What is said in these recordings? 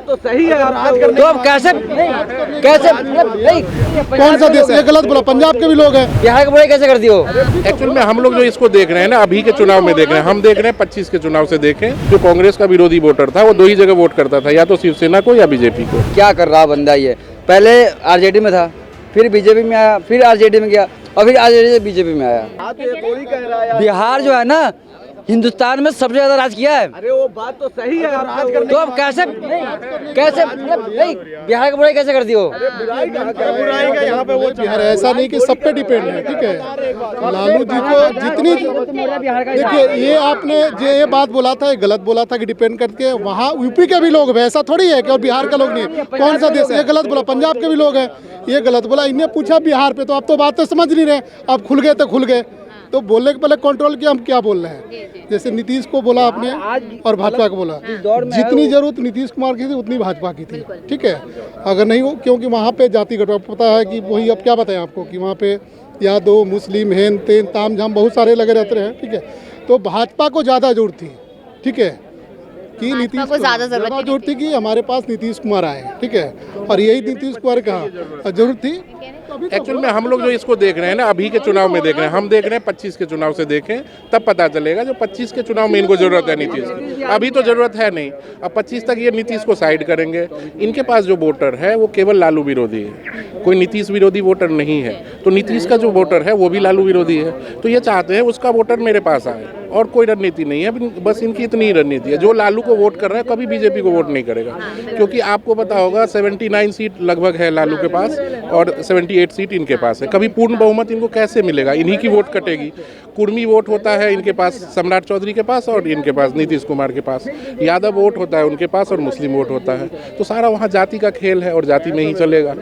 बात तो सही है, राज करने तो अब कैसे मतलब नहीं, कौन सा देश? ये गलत बोला, पंजाब के भी लोग हैं। बिहार के बुराई कैसे कर दियो? एक्चुअल में हम लोग जो इसको देख रहे हैं ना, अभी के चुनाव में देख रहे हैं, हम देख रहे हैं 25 के चुनाव से देखें, जो कांग्रेस का विरोधी वोटर था वो दो ही जगह वोट करता था, या तो शिवसेना को या बीजेपी को। क्या कर रहा बंदा ये? पहले आरजेडी में था, फिर बीजेपी में आया, फिर आरजेडी में गया और फिर आरजेडी से बीजेपी में आया। कोई कह रहा है बिहार जो है ना, हिंदुस्तान में सबसे ज्यादा राज किया है। अरे वो बात तो सही है, राज करने तो अब कैसे मतलब नहीं, बिहार की बुराई कैसे कर दियो? बुराई का यहाँ पे वो बिहार ऐसा नहीं कि सब पे डिपेंड है, ठीक है। लालू जी को जितनी, देखिए ये आपने जो ये बात बोला था, ये गलत बोला था कि डिपेंड करके, वहाँ यूपी के भी लोग हैं, ऐसा थोड़ी है कि और बिहार का लोग नहीं है। कौन सा देश? ये गलत बोला, पंजाब के भी लोग हैं, ये गलत बोला। इन्हें पूछा बिहार पे, तो आप तो बात तो समझ नहीं रहे, अब खुल गए तो खुल गए। तो बोलने के पहले कंट्रोल किया, हम क्या बोल रहे हैं। जैसे नीतीश को बोला आपने और भाजपा को बोला, जितनी जरूरत नीतीश कुमार की थी उतनी भाजपा की थी, ठीक है। अगर नहीं हो, क्योंकि वहाँ पे जाति गठबंधन, पता है कि वही, अब क्या बताएं आपको कि वहाँ पे यादव मुस्लिम हेन तेन ताम झाम बहुत सारे लगे रहते हैं, ठीक है। तो भाजपा को ज़्यादा जरूरत थी, ठीक है, कि नीतीश को ज़्यादा जरूरत थी कि हमारे पास नीतीश कुमार आए, ठीक है। और यही नीतीश कुमार कहा जरूरत थी। एक्चुअल में हम लोग जो इसको देख रहे हैं ना, अभी के चुनाव में देख रहे हैं, हम देख रहे हैं 25 के चुनाव से देखें, तब पता चलेगा। जो 25 के चुनाव में इनको जरूरत है नीतीश की, अभी तो जरूरत है नहीं। अब 25 तक ये नीतीश को साइड करेंगे। इनके पास जो वोटर है वो केवल लालू विरोधी है, कोई नीतीश विरोधी वोटर नहीं है। तो नीतीश का जो वोटर है वो भी लालू विरोधी है। तो ये चाहते हैं उसका वोटर मेरे पास आए, और कोई रणनीति नहीं है, बस इनकी इतनी ही रणनीति है। जो लालू को वोट कर रहा है कभी बीजेपी को वोट नहीं करेगा, क्योंकि आपको पता होगा 79 सीट लगभग है लालू के पास और 78 सीट इनके पास है। कभी पूर्ण बहुमत इनको कैसे मिलेगा? इन्हीं की वोट कटेगी। कुर्मी वोट होता है इनके पास, सम्राट चौधरी के पास और इनके पास नीतीश कुमार के पास। यादव वोट होता है उनके पास और मुस्लिम वोट होता है। तो सारा वहाँ जाति का खेल है और जाति में ही चलेगा।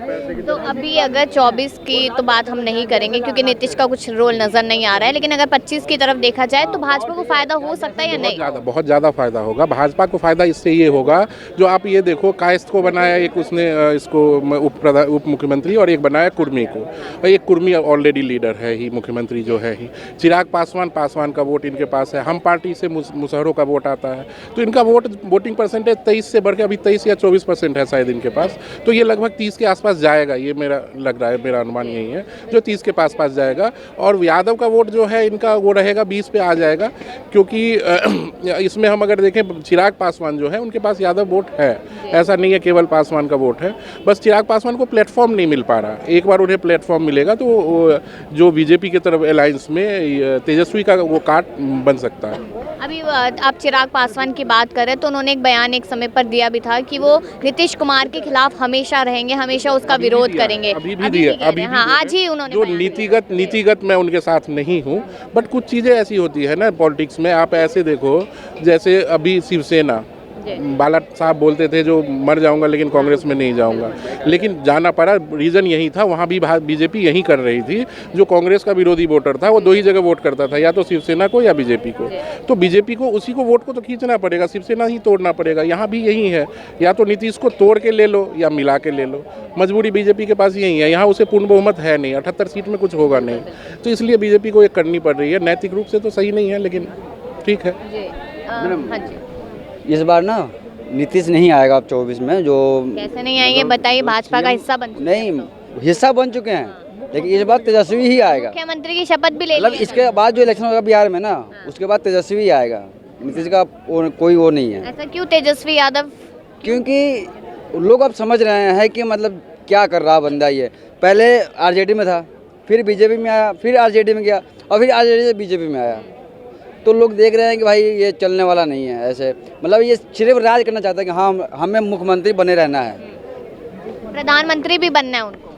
तो अभी अगर 24 की तो बात हम नहीं करेंगे क्योंकि नीतीश का कुछ रोल नजर नहीं आ रहा है, लेकिन अगर 25 की तरफ देखा जाए तो भाजपा को फायदा हो सकता है या नहीं? बहुत ज़्यादा फायदा होगा। भाजपा को फायदा इससे ये होगा, जो आप ये देखो, कायस्थ को बनाया एक उसने, इसको उप मुख्यमंत्री, और एक बनाया कुर्मी को। और एक कुर्मी ऑलरेडी लीडर है ही, मुख्यमंत्री जो है ही। चिराग पासवान का वोट इनके पास है। हम पार्टी से मुसहरों का वोट आता है। तो इनका वोटिंग परसेंटेज 23 से बढ़ के अभी 23 या 24% है शायद इनके पास। तो ये लगभग 30 के आसपास जाएगा, ये मेरा लग रहा है, मेरा अनुमान यही है, जो 30 के पास जाएगा। और यादव का वोट जो है इनका वो रहेगा 20 पे आ जाएगा, क्योंकि इसमें हम अगर देखें, चिराग पासवान जो है उनके पास यादव वोट है, ऐसा नहीं है केवल पासवान का वोट है। बस चिराग पासवान को प्लेटफॉर्म नहीं मिल पा रहा। एक बार उन्हें प्लेटफॉर्म मिलेगा तो जो बीजेपी की तरफ अलायंस में तेजस्वी का वो काट बन सकता है। अभी आप चिराग पासवान की बात करें तो उन्होंने एक बयान एक समय पर दिया भी था कि वो नीतीश कुमार के खिलाफ हमेशा रहेंगे, हमेशा उसका विरोध करेंगे। अभी भी दिया, हाँ, आज ही उन्होंने जो नीतिगत मैं उनके साथ नहीं हूँ, बट कुछ चीज़ें ऐसी होती है ना पॉलिटिक्स में। आप ऐसे देखो, जैसे अभी शिवसेना, बाला साहब बोलते थे जो मर जाऊंगा लेकिन कांग्रेस में नहीं जाऊंगा, लेकिन जाना पड़ा। रीज़न यही था, वहाँ भी बीजेपी यही कर रही थी। जो कांग्रेस का विरोधी वोटर था वो दो ही जगह वोट करता था, या तो शिवसेना को या बीजेपी को। तो बीजेपी को, उसी को वोट को तो खींचना पड़ेगा, शिवसेना ही तोड़ना पड़ेगा। यहाँ भी यही है, या तो नीतीश को तोड़ के ले लो या मिला के ले लो। मजबूरी बीजेपी के पास यही है। यहाँ उसे पूर्ण बहुमत है नहीं, 78 सीट में कुछ होगा नहीं, तो इसलिए बीजेपी को ये करनी पड़ रही है। नैतिक रूप से तो सही नहीं है, लेकिन ठीक है। इस बार ना नीतीश नहीं आएगा अब 24 में। जो कैसे नहीं आएंगे बताइए? भाजपा का हिस्सा बन चुके नहीं, हिस्सा बन चुके हैं, लेकिन इस बार तेजस्वी ही आएगा। मुख्यमंत्री की शपथ भी ले मतलब इसके बाद जो इलेक्शन होगा बिहार में ना, उसके बाद तेजस्वी ही आएगा। नीतीश का कोई वो नहीं है। ऐसा क्यों तेजस्वी यादव? क्योंकि लोग अब समझ रहे हैं कि मतलब क्या कर रहा बंदा ये। पहले आरजेडी में था, फिर बीजेपी में आया, फिर आरजेडी में गया और फिर आरजेडी से बीजेपी में आया। तो लोग देख रहे हैं कि भाई ये चलने वाला नहीं है। ऐसे मतलब ये सिर्फ राज करना चाहता है कि हाँ, हमें मुख्यमंत्री बने रहना है, प्रधानमंत्री भी बनना है उनको।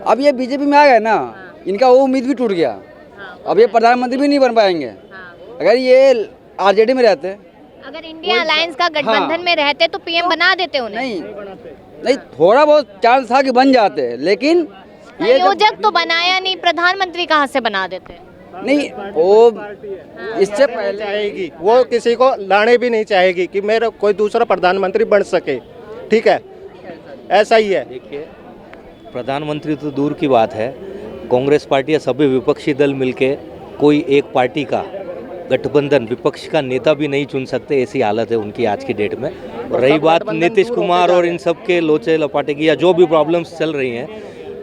अब ये बीजेपी में आ गए ना, इनका वो उम्मीद भी टूट गया। अब ये प्रधानमंत्री भी नहीं बन पाएंगे। अगर ये आरजेडी में रहते, अगर इंडिया अलायंस का गठबंधन में रहते तो पीएम बना देते उन्हें। नहीं, थोड़ा बहुत चांस था कि बन जाते, लेकिन ये संयोजक तो बनाया नहीं, प्रधानमंत्री कहाँ से बना देते? नहीं, वो इससे पहले चाहेगी, वो किसी को लाने भी नहीं चाहेगी कि मेरा कोई दूसरा प्रधानमंत्री बन सके, ठीक है, ऐसा ही है। देखिए, प्रधानमंत्री तो दूर की बात है, कांग्रेस पार्टी या सभी विपक्षी दल मिलके कोई एक पार्टी का गठबंधन विपक्ष का नेता भी नहीं चुन सकते, ऐसी हालत है उनकी आज की डेट में। और रही बात नीतीश कुमार और इन सब के लोचे लपाटे की या जो भी प्रॉब्लम्स चल रही हैं,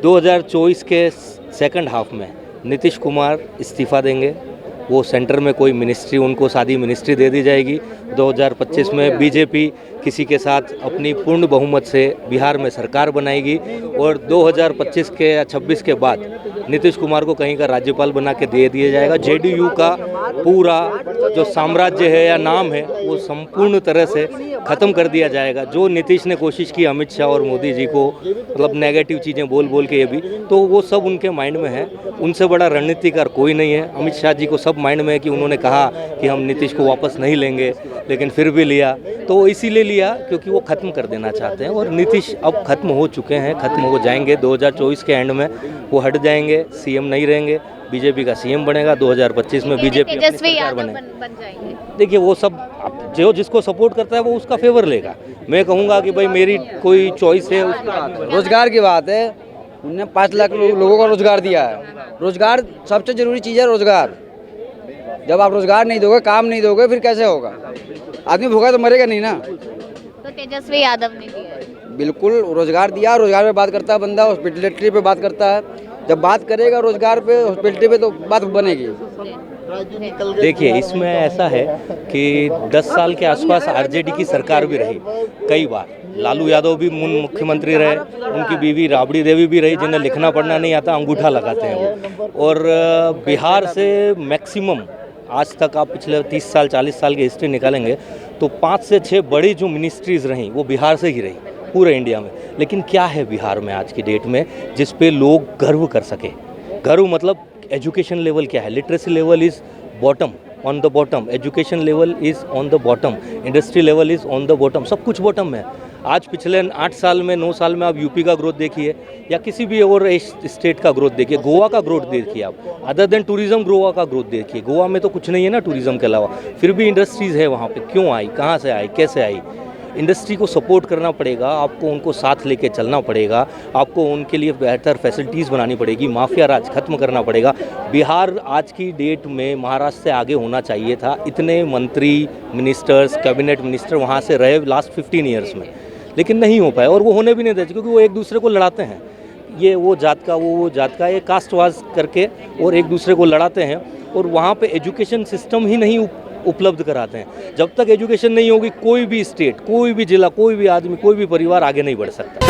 2024 के सेकंड हाफ में नीतीश कुमार इस्तीफ़ा देंगे, वो सेंटर में कोई मिनिस्ट्री, उनको सादी मिनिस्ट्री दे दी जाएगी। 2025 में बीजेपी किसी के साथ अपनी पूर्ण बहुमत से बिहार में सरकार बनाएगी और 2025 के या 26 के बाद नीतीश कुमार को कहीं का राज्यपाल बना के दे दिया जाएगा। जेडीयू का पूरा जो साम्राज्य है या नाम है वो संपूर्ण तरह से ख़त्म कर दिया जाएगा। जो नीतीश ने कोशिश की अमित शाह और मोदी जी को मतलब नेगेटिव चीज़ें बोल बोल के, ये भी तो वो सब उनके माइंड में है। उनसे बड़ा रणनीतिकार कोई नहीं है। अमित शाह जी को सब माइंड में है कि उन्होंने कहा कि हम नीतीश को वापस नहीं लेंगे, लेकिन फिर भी लिया, तो इसीलिए लिया क्योंकि वो ख़त्म कर देना चाहते हैं। और नीतीश अब ख़त्म हो चुके हैं, ख़त्म हो जाएंगे 2024 के एंड में, वो हट जाएंगे, सीएम नहीं रहेंगे, बीजेपी का सीएम बनेगा। 2025 में बीजेपी तेजस्वी यादव बन जाएंगे। देखिए वो सब जो जिसको सपोर्ट करता है वो उसका फेवर लेगा। मैं कहूँगा कि भाई मेरी कोई चॉइस है। रोजगार की बात है, उन्होंने 5 लाख लोगों को रोजगार दिया है। रोजगार सबसे जरूरी चीज़ है, रोजगार। जब आप रोजगार नहीं दोगे, काम नहीं दोगे, फिर कैसे होगा? आदमी भूखा तो मरेगा नहीं ना। तो तेजस्वी यादव ने दिया है। बिल्कुल रोजगार दिया, रोजगार पे बात करता है बंदा, हॉस्पिटलिटी पे बात करता है। जब बात करेगा रोजगार पे, हॉस्पिटलिटी पे, तो बात बनेगी। देखिए इसमें ऐसा है कि 10 साल के आसपास आरजेडी की सरकार भी रही कई बार। लालू यादव भी मुख्यमंत्री रहे, उनकी बीवी राबड़ी देवी भी रही, जिन्हें लिखना पढ़ना नहीं आता, अंगूठा लगाते हैं वो। और बिहार से मैक्सिमम आज तक आप पिछले 30 साल 40 साल की हिस्ट्री निकालेंगे तो 5 से 6 बड़ी जो मिनिस्ट्रीज़ रहीं वो बिहार से ही रही पूरे इंडिया में। लेकिन क्या है बिहार में आज की डेट में जिस पे लोग गर्व कर सके? गर्व मतलब एजुकेशन लेवल क्या है? Literacy level is bottom, on the bottom, education level is on the bottom, industry level is on the bottom, सब कुछ बॉटम है। आज पिछले 8 साल में 9 साल में आप यूपी का ग्रोथ देखिए या किसी भी और स्टेट का ग्रोथ देखिए, गोवा का ग्रोथ देखिए आप। अदर देन टूरिज्म गोवा का ग्रोथ देखिए। गोवा में तो कुछ नहीं है ना टूरिज्म के अलावा, फिर भी इंडस्ट्रीज़ है वहाँ पे। क्यों आई, कहाँ से आई, कैसे आई? इंडस्ट्री को सपोर्ट करना पड़ेगा आपको, उनको साथ लेके चलना पड़ेगा आपको, उनके लिए बेहतर फैसिलिटीज़ बनानी पड़ेगी, माफिया राज खत्म करना पड़ेगा। बिहार आज की डेट में महाराष्ट्र से आगे होना चाहिए था। इतने मंत्री, मिनिस्टर्स, कैबिनेट मिनिस्टर वहाँ से रहे लास्ट 15 ईयर्स में, लेकिन नहीं हो पाए और वो होने भी नहीं देते क्योंकि वो एक दूसरे को लड़ाते हैं। ये वो जात का, वो जात का, ये कास्ट वाज करके और एक दूसरे को लड़ाते हैं। और वहाँ पे एजुकेशन सिस्टम ही नहीं उपलब्ध कराते हैं। जब तक एजुकेशन नहीं होगी कोई भी स्टेट, कोई भी जिला, कोई भी आदमी, कोई भी परिवार आगे नहीं बढ़ सकता।